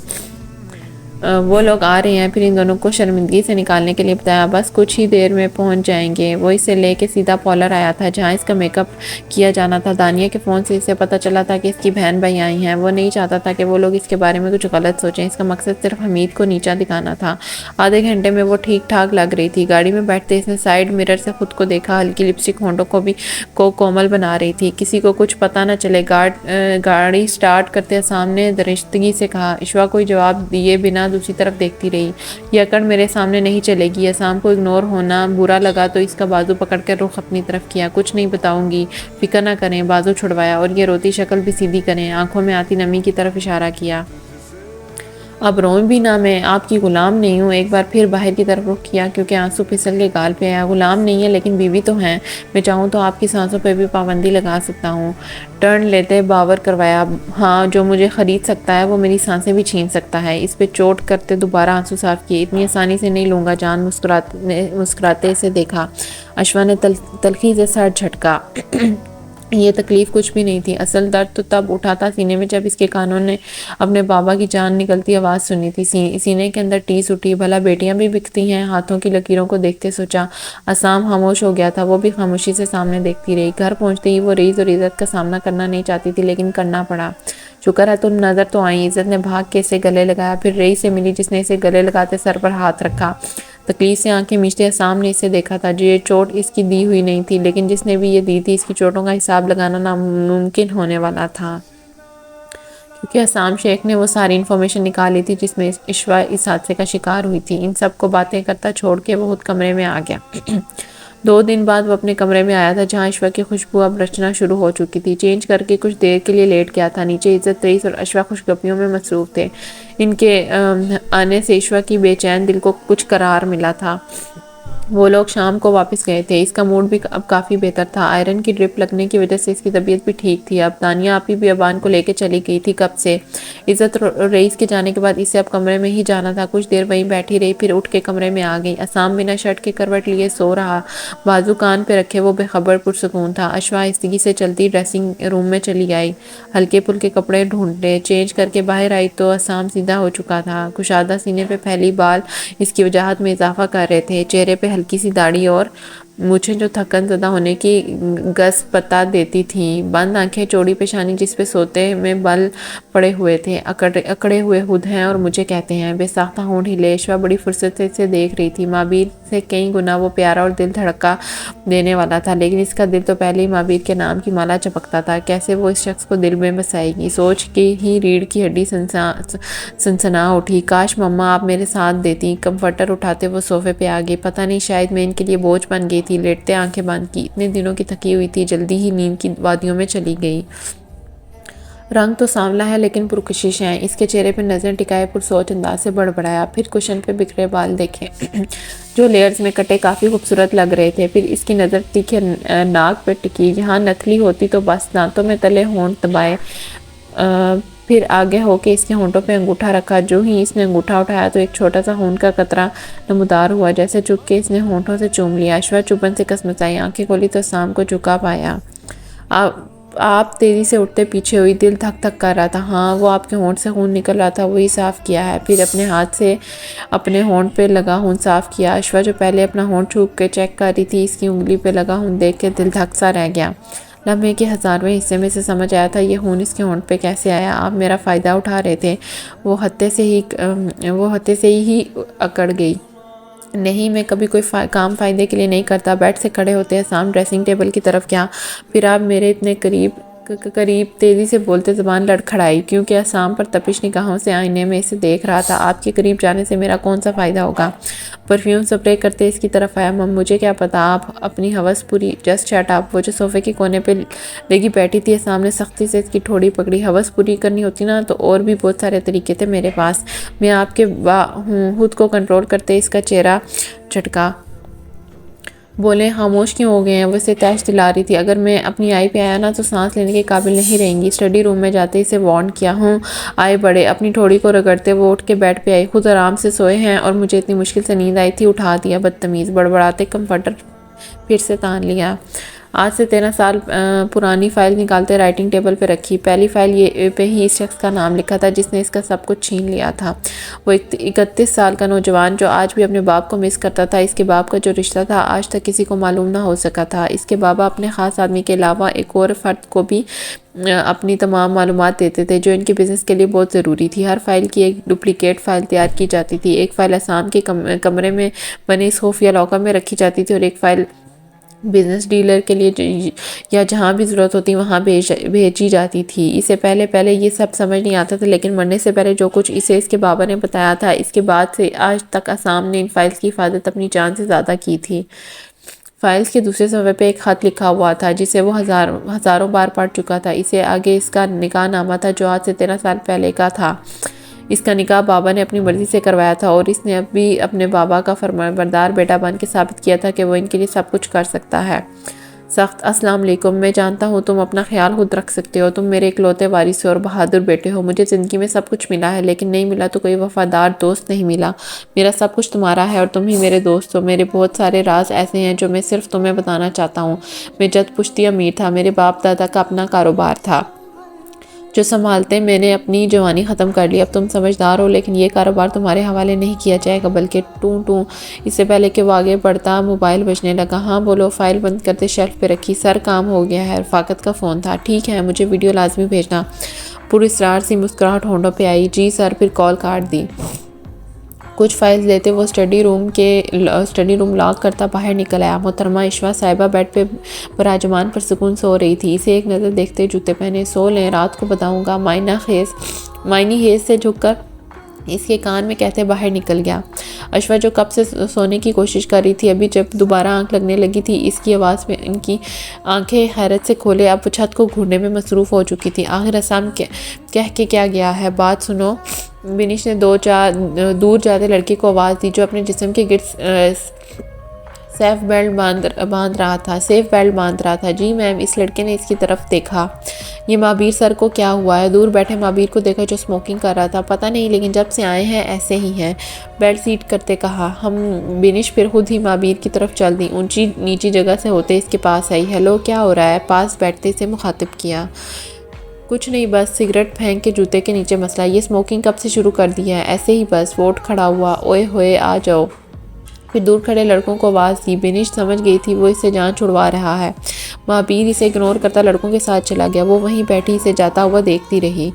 وہ لوگ آ رہے ہیں۔ پھر ان دونوں کو شرمندگی سے نکالنے کے لیے بتایا۔ بس کچھ ہی دیر میں پہنچ جائیں گے۔ وہ اسے لے کے سیدھا پارلر آیا تھا جہاں اس کا میک اپ کیا جانا تھا۔ دانیہ کے فون سے اسے پتہ چلا تھا کہ اس کی بہن بھائی آئی ہیں۔ وہ نہیں چاہتا تھا کہ وہ لوگ اس کے بارے میں کچھ غلط سوچیں، اس کا مقصد صرف حمید کو نیچا دکھانا تھا۔ آدھے گھنٹے میں وہ ٹھیک ٹھاک لگ رہی تھی۔ گاڑی میں بیٹھتے اس نے سائیڈ مرر سے خود کو دیکھا، ہلکی لپسٹک ہونٹوں کو کومل بنا رہی تھی، کسی کو کچھ پتہ نہ چلے۔ گاڑی سٹارٹ کرتے سامنے درشتگی سے کہا۔ اشوا کوئی جواب دیے بنا دوسری طرف دیکھتی رہی۔ یہ اکڑ میرے سامنے نہیں چلے گی۔ عصام کو اگنور ہونا برا لگا تو اس کا بازو پکڑ کر رخ اپنی طرف کیا۔ کچھ نہیں بتاؤں گی، فکر نہ کریں۔ بازو چھڑوایا اور یہ روتی شکل بھی سیدھی کریں، آنکھوں میں آتی نمی کی طرف اشارہ کیا۔ اب روؤں بھی نہ، میں آپ کی غلام نہیں ہوں۔ ایک بار پھر باہر کی طرف رخ کیا کیونکہ آنسو پھسل کے گال پہ آیا۔ غلام نہیں ہے لیکن بیوی تو ہیں، میں چاہوں تو آپ کی سانسوں پہ بھی پابندی لگا سکتا ہوں۔ ٹرن لیتے باور کروایا، ہاں جو مجھے خرید سکتا ہے وہ میری سانسیں بھی چھین سکتا ہے۔ اس پہ چوٹ کرتے دوبارہ آنسو صاف کیے۔ اتنی آسانی سے نہیں لوں گا جان، مسکراتے اسے دیکھا۔ اشوا نے تلخی سے سر جھٹکا۔ یہ تکلیف کچھ بھی نہیں تھی، اصل درد تو تب اٹھا تھا سینے میں جب اس کے کانوں نے اپنے بابا کی جان نکلتی آواز سنی تھی۔ سینے کے اندر ٹیس اٹھی، بھلا بیٹیاں بھی بکتی ہیں؟ ہاتھوں کی لکیروں کو دیکھتے سوچا۔ اسام خاموش ہو گیا تھا، وہ بھی خاموشی سے سامنے دیکھتی رہی۔ گھر پہنچتے ہی وہ رئیس اور عزت کا سامنا کرنا نہیں چاہتی تھی لیکن کرنا پڑا۔ شکر ہے تم نظر تو آئیں۔ عزت نے بھاگ کے اسے گلے لگایا، پھر رئیس سے ملی جس نے اسے گلے لگاتے سر پر ہاتھ رکھا۔ تکلیف سے آنکھیں میچتے اسام نے اسے دیکھا تھا۔ یہ چوٹ اس کی دی ہوئی نہیں تھی لیکن جس نے بھی یہ دی تھی اس کی چوٹوں کا حساب لگانا ناممکن ہونے والا تھا، کیونکہ اسام شیخ نے وہ ساری انفارمیشن نکالی تھی جس میں اشوا اس حادثے کا شکار ہوئی تھی۔ ان سب کو باتیں کرتا چھوڑ کے وہ خود کمرے میں آ گیا۔ 2 دن بعد وہ اپنے کمرے میں آیا تھا جہاں اشوا کی خوشبو اب رچنا شروع ہو چکی تھی۔ چینج کر کے کچھ دیر کے لیے لیٹ گیا تھا۔ نیچے عزت، رئیس اور اشوا خوشگپیوں میں مصروف تھے۔ ان کے آنے سے اشوا کی بے چین دل کو کچھ قرار ملا تھا۔ وہ لوگ شام کو واپس گئے تھے۔ اس کا موڈ بھی اب کافی بہتر تھا۔ آئرن کی ڈرپ لگنے کی وجہ سے اس کی طبیعت بھی ٹھیک تھی۔ اب دانیہ آپی بھی ابان کو لے کے چلی گئی تھی کب سے۔ عزت رئیس کے جانے کے بعد اسے اب کمرے میں ہی جانا تھا۔ کچھ دیر وہیں بیٹھی رہی پھر اٹھ کے کمرے میں آ گئی۔ اسام بنا شرٹ کے کروٹ لیے سو رہا، بازو کان پہ رکھے وہ بے خبر پرسکون تھا۔ اشوا آہستگی سے چلتی ڈریسنگ روم میں چلی آئی، ہلکے پھلکے کپڑے ڈھونڈے، چینج کر کے باہر آئی تو اسام سیدھا ہو چکا تھا۔ کشادہ سینے پہ پھیلی بال اس کی وجاہت میں اضافہ کر رہے تھے۔ چہرے پہ ہلکی سی داڑھی اور مونچھیں جو تھکن زدہ ہونے کی گس بتا دیتی تھیں۔ بند آنکھیں، چوڑی پیشانی جس پہ سوتے میں بل پڑے ہوئے تھے، اکڑے ہوئے خود ہیں اور مجھے کہتے ہیں۔ بے ساختہ ہونٹ ہلے۔ اشوا بڑی فرصت سے اسے دیکھ رہی تھی۔ مابیر سے کئی گنا وہ پیارا اور دل دھڑکا دینے والا تھا لیکن اس کا دل تو پہلے ہی مابیر کے نام کی مالا چپکتا تھا۔ کیسے وہ اس شخص کو دل میں بسائے گی؟ سوچ کے ہی ریڑھ کی ہڈی سنسنا اٹھی۔ کاش مما آپ میرے ساتھ دیتی۔ کمفرٹر اٹھاتے وہ صوفے پہ آ گئی۔ پتہ نہیں شاید میں ان کے لیے بوجھ بن گئی تھی۔ لیٹتے آنکھیں بند کی، اتنے دنوں کی تھکی ہوئی تھی، جلدی ہی نیند کی وادیوں میں چلی گئی۔ رنگ تو سانولا ہے لیکن پرکشش ہے۔ اس کے چہرے پہ نظریں ٹکائے پرسوچ انداز سے بڑبڑایا، پھر کشن پہ بکھرے بال دیکھے جو لیئرز میں کٹے کافی خوبصورت لگ رہے تھے۔ پھر اس کی نظر تیکھے ناک پہ ٹکی، جہاں نتھلی ہوتی تو بس، دانتوں میں تلے ہونٹ دبائے، پھر آگے ہو کے اس کے ہونٹوں پہ انگوٹھا رکھا۔ جو ہی اس نے انگوٹھا اٹھایا تو ایک چھوٹا سا خون کا قطرہ نمودار ہوا، جیسے چپ کے اس نے ہونٹوں سے چوم لیا۔ اشوا چبھن سے کسمسائی، آنکھیں کھولی تو اسام کو جھکا پایا۔ آپ تیزی سے اٹھتے پیچھے ہوئی، دل دھک دھک کر رہا تھا۔ ہاں وہ آپ کے ہونٹ سے خون نکل رہا تھا، وہی صاف کیا ہے۔ پھر اپنے ہاتھ سے اپنے ہونٹ پہ لگا خون صاف کیا۔ اشوا جو پہلے اپنا ہونٹ چھو کے چیک کر رہی تھی، اس کی انگلی پہ لگا خون دیکھ کے دل دھک سا رہ گیا۔ لمحے کے 1000ویں حصے میں سے سمجھ آیا تھا یہ خون اس کے ہونٹ پہ کیسے آیا۔ آپ میرا فائدہ اٹھا رہے تھے۔ وہ ہتے سے ہی اکڑ گئی۔ نہیں، میں کبھی کوئی کام فائدے کے لیے نہیں کرتا۔ بیڈ سے کھڑے ہوتے اسام ڈریسنگ ٹیبل کی طرف گیا، پھر آپ میرے اتنے قریب تیزی سے بولتے زبان لڑکھڑائی، کیونکہ اسام پر تپش نگاہوں سے آئینے میں اسے دیکھ رہا تھا۔ آپ کے قریب جانے سے میرا کون سا فائدہ ہوگا؟ پرفیوم سپرے کرتے اس کی طرف آیا۔ مجھے کیا پتا، آپ اپنی ہوس پوری۔ Just shut up. وہ جو صوفے کے کونے پہ لگی بیٹھی تھی، اسام نے سختی سے اس کی ٹھوڑی پکڑی۔ ہوس پوری کرنی ہوتی نا تو اور بھی بہت سارے طریقے تھے میرے پاس، میں آپ کے ہوں۔ خود کو کنٹرول کرتے اس کا چہرہ جھٹکا۔ بولے خاموش کیوں ہو گئے ہیں؟ وہ اسے تیش دلا رہی تھی۔ اگر میں اپنی آئی پہ آیا نا تو سانس لینے کے قابل نہیں رہیں گی۔ اسٹڈی روم میں جاتے اسے وارن کیا۔ آئے بڑے۔ اپنی ٹھوڑی کو رگڑتے وہ اٹھ کے بیڈ پہ آئی۔ خود آرام سے سوئے ہیں اور مجھے اتنی مشکل سے نیند آئی تھی، اٹھا دیا۔ بدتمیز۔ بڑبڑاتے کمفرٹر پھر سے تان لیا۔ آج سے 13 سال پرانی فائل نکالتے رائٹنگ ٹیبل پہ رکھی۔ پہلی فائل پہ ہی اس شخص کا نام لکھا تھا جس نے اس کا سب کچھ چھین لیا تھا۔ وہ 31 سال کا نوجوان جو آج بھی اپنے باپ کو مس کرتا تھا۔ اس کے باپ کا جو رشتہ تھا آج تک کسی کو معلوم نہ ہو سکا تھا۔ اس کے بابا اپنے خاص آدمی کے علاوہ ایک اور فرد کو بھی اپنی تمام معلومات دیتے تھے جو ان کے بزنس کے لیے بہت ضروری تھی۔ ہر فائل کی ایک ڈپلیکیٹ فائل تیار کی جاتی تھی۔ ایک فائل اسام کے کمرے میں بنے اس خفیہ لاکر میں رکھی جاتی تھی اور ایک فائل بزنس ڈیلر کے لیے یا جہاں بھی ضرورت ہوتی وہاں بھیجی جاتی تھی۔ اسے پہلے یہ سب سمجھ نہیں آتا تھا لیکن مرنے سے پہلے جو کچھ اسے اس کے بابا نے بتایا تھا، اس کے بعد سے آج تک اسام نے ان فائلز کی حفاظت اپنی جان سے زیادہ کی تھی۔ فائلز کے دوسرے صفحے پہ ایک خط لکھا ہوا تھا جسے وہ ہزاروں بار پڑھ چکا تھا۔ اسے آگے اس کا نکاح نامہ تھا جو آج سے 13 سال پہلے کا تھا۔ اس کا نکاح بابا نے اپنی مرضی سے کروایا تھا اور اس نے اب بھی اپنے بابا کا فرمانبردار بیٹا بن کے ثابت کیا تھا کہ وہ ان کے لیے سب کچھ کر سکتا ہے۔ سخت السلام علیکم، میں جانتا ہوں تم اپنا خیال خود رکھ سکتے ہو، تم میرے اکلوتے وارث اور بہادر بیٹے ہو، مجھے زندگی میں سب کچھ ملا ہے لیکن نہیں ملا تو کوئی وفادار دوست نہیں ملا۔ میرا سب کچھ تمہارا ہے اور تم ہی میرے دوست ہو۔ میرے بہت سارے راز ایسے ہیں جو میں صرف تمہیں بتانا چاہتا ہوں۔ میں جد پشتی امیر تھا، میرے باپ دادا کا اپنا کاروبار تھا جو سنبھالتے میں نے اپنی جوانی ختم کر لی۔ اب تم سمجھدار ہو لیکن یہ کاروبار تمہارے حوالے نہیں کیا جائے گا بلکہ ٹوں ٹوں۔ اس سے پہلے کہ وہ آگے بڑھتا موبائل بجنے لگا۔ ہاں بولو، فائل بند کرتے شیلف پہ رکھی۔ سر کام ہو گیا ہے، رفاقت کا فون تھا۔ ٹھیک ہے، مجھے ویڈیو لازمی بھیجنا۔ پر اسرار سی مسکراہٹ ہونٹوں پہ آئی۔ جی سر، پھر کال کاٹ دی۔ کچھ فائلز لیتے وہ اسٹڈی روم لاک کرتا باہر نکل آیا۔ محترمہ اشوا صاحبہ بیڈ پہ براجمان پرسکون سو رہی تھی۔ اسے ایک نظر دیکھتے جوتے پہنے، سو لیں، رات کو بتاؤں گا۔ مائنی ہیز سے جھک کر اس کے کان میں کہتے باہر نکل گیا۔ اشوا جو کب سے سونے کی کوشش کر رہی تھی، ابھی جب دوبارہ آنکھ لگنے لگی تھی اس کی آواز میں ان کی آنکھیں حیرت سے کھولے۔ اب وہ چھت کو گھورنے میں مصروف ہو چکی تھی۔ آخر اسام کہہ کے کیا گیا ہے، بات سنو۔ بینش نے دور جاتے لڑکے کو آواز دی جو اپنے جسم کے گرد سیف بیلٹ باندھ رہا تھا۔ جی میم، اس لڑکے نے اس کی طرف دیکھا۔ یہ مابیر سر کو کیا ہوا ہے؟ دور بیٹھے مابیر کو دیکھا جو اسموکنگ کر رہا تھا۔ پتہ نہیں لیکن جب سے آئے ہیں ایسے ہی ہیں، بیلٹ سیٹ کرتے کہا۔ بینش پھر خود ہی مابیر کی طرف چل دی، اونچی نیچی جگہ سے ہوتے اس کے پاس آئی۔ ہیلو، کیا ہو رہا ہے؟ پاس بیٹھتے اسے مخاطب کیا۔ کچھ نہیں، بس سگریٹ پھینک کے جوتے کے نیچے مسئلہ۔ یہ اسموکنگ کب سے شروع کر دی ہے؟ ایسے ہی بس۔ وہ اٹھ کھڑا ہوا۔ اوئے ہوئے، آ جاؤ۔ پھر دور کھڑے لڑکوں کو آواز دی۔ بینش سمجھ گئی تھی وہ اس سے جان چھڑوا رہا ہے۔ مہابیر اسے اگنور کرتا لڑکوں کے ساتھ چلا گیا۔ وہ وہیں بیٹھی اسے جاتا ہوا دیکھتی رہی۔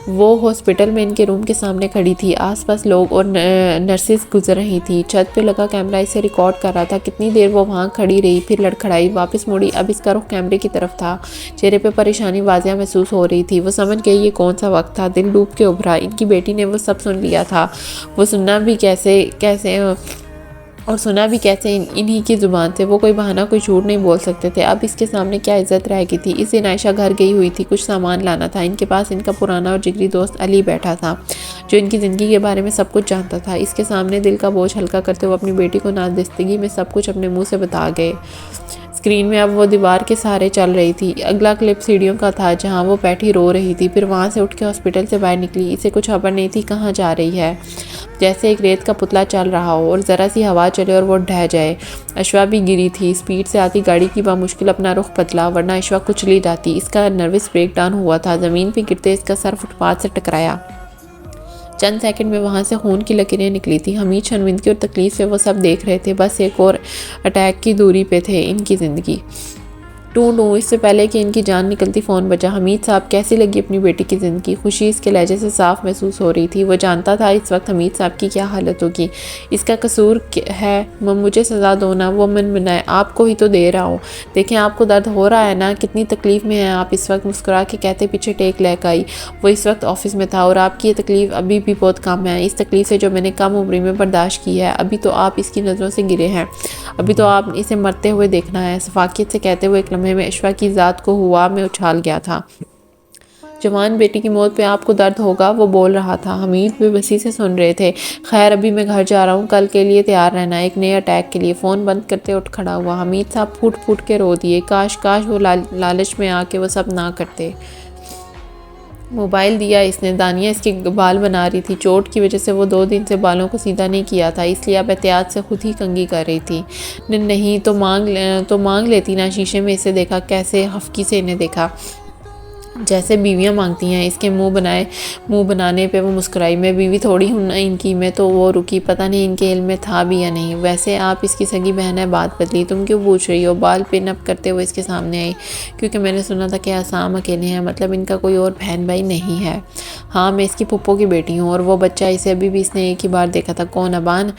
وہ ہاسپٹل میں ان کے روم کے سامنے کھڑی تھی۔ آس پاس لوگ اور نرسز گزر رہی تھی۔ چھت پہ لگا کیمرہ اسے ریکارڈ کر رہا تھا۔ کتنی دیر وہ وہاں کھڑی رہی، پھر لڑکھڑائی، واپس مڑی۔ اب اس کا رخ کیمرے کی طرف تھا۔ چہرے پہ پریشانی واضح محسوس ہو رہی تھی۔ وہ سمجھ گئی یہ کون سا وقت تھا۔ دل ڈوب کے ابھرا۔ ان کی بیٹی نے وہ سب سن لیا تھا۔ وہ سنا بھی کیسے انہی کی زبان سے۔ وہ کوئی بہانہ، کوئی جھوٹ نہیں بول سکتے تھے۔ اب اس کے سامنے کیا عزت رہ گئی تھی؟ اس دن عائشہ گھر گئی ہوئی تھی، کچھ سامان لانا تھا۔ ان کے پاس ان کا پرانا اور جگری دوست علی بیٹھا تھا جو ان کی زندگی کے بارے میں سب کچھ جانتا تھا۔ اس کے سامنے دل کا بوجھ ہلکا کرتے ہوئے اپنی بیٹی کو نادستگی میں سب کچھ اپنے منہ سے بتا گئے۔ اسکرین میں اب وہ دیوار کے سہارے چل رہی تھی۔ اگلا کلپ سیڑھیوں کا تھا جہاں وہ بیٹھی رو رہی تھی، پھر وہاں سے اٹھ کے ہاسپٹل سے باہر نکلی۔ اسے کچھ خبر نہیں تھی کہاں جا رہی ہے، جیسے ایک ریت کا پتلا چل رہا ہو اور ذرا سی ہوا چلے اور وہ ڈھہ جائے۔ اشوا بھی گری تھی۔ سپیڈ سے آتی گاڑی کی بامشکل اپنا رخ بدلا، ورنہ اشوا کچلی جاتی۔ اس کا نروس بریک ڈاؤن ہوا تھا۔ زمین پہ گرتے اس کا سر فٹ پاتھ سے ٹکرایا۔ چند سیکنڈ میں وہاں سے خون کی لکیریں نکلی تھی۔ حمید شرمندگی اور تکلیف سے وہ سب دیکھ رہے تھے۔ بس ایک اور اٹیک کی دوری پہ تھے ان کی زندگی۔ ٹوں اس سے پہلے کہ ان کی جان نکلتی فون بجا۔ حمید صاحب، کیسی لگی اپنی بیٹی کی زندگی؟ خوشی اس کے لہجے سے صاف محسوس ہو رہی تھی۔ وہ جانتا تھا اس وقت حمید صاحب کی کیا حالت ہوگی۔ اس کا قصور ہے، مجھے سزا دو نا، وہ من منائے، آپ کو ہی تو دے رہا ہوں۔ دیکھیں آپ کو درد ہو رہا ہے نا، کتنی تکلیف میں ہیں آپ اس وقت، مسکرا کے کہتے پیچھے ٹیک لے کے آئی۔ وہ اس وقت آفس میں تھا اور آپ کی یہ تکلیف ابھی بھی بہت کم ہے۔ اس تکلیف سے جو میں نے کم عمری میں برداشت کی ہے، ابھی تو آپ اس کی نظروں سے گرے ہیں، ابھی تو آپ اسے مرتے ہوئے دیکھنا ہے۔ شفقت سے کہتے ہوئے ایک لمحے میں اشوا کی ذات کو ہوا میں اچھال گیا تھا۔ جوان بیٹی کی موت پہ آپ کو درد ہوگا، وہ بول رہا تھا۔ حمید بے بسی سے سن رہے تھے۔ خیر ابھی میں گھر جا رہا ہوں، کل کے لیے تیار رہنا، ایک نئے اٹیک کے لیے۔ فون بند کرتے اٹھ کھڑا ہوا۔ حمید صاحب پھوٹ پھوٹ کے رو دیے۔ کاش وہ لالچ میں آ کے وہ سب نہ کرتے۔ موبائل دیا اس نے، دانیہ اس کے بال بنا رہی تھی۔ چوٹ کی وجہ سے وہ 2 دن سے بالوں کو سیدھا نہیں کیا تھا، اس لیے اب احتیاط سے خود ہی کنگھی کر رہی تھی۔ نہیں تو مانگ لیتی نا۔ شیشے میں اسے دیکھا، کیسے خفگی سے انہیں دیکھا، جیسے بیویاں مانگتی ہیں۔ اس کے منہ بنانے پہ وہ مسکرائی۔ میں بیوی تھوڑی ہوں نا ان کی۔ میں تو وہ رکی، پتہ نہیں ان کے علم میں تھا بھی یا نہیں۔ ویسے آپ اس کی سگی بہن ہے، بات بدلی، تم کیوں پوچھ رہی ہو؟ بال پن اپ کرتے ہوئے اس کے سامنے آئی۔ کیونکہ میں نے سنا تھا کہ آسام اکیلے ہیں، مطلب ان کا کوئی اور بہن بھائی نہیں ہے؟ ہاں، میں اس کی پھپھو کی بیٹی ہوں، اور وہ بچہ اسے ابھی بھی اس نے ایک ہی بار دیکھا تھا۔ کون؟ ابان؟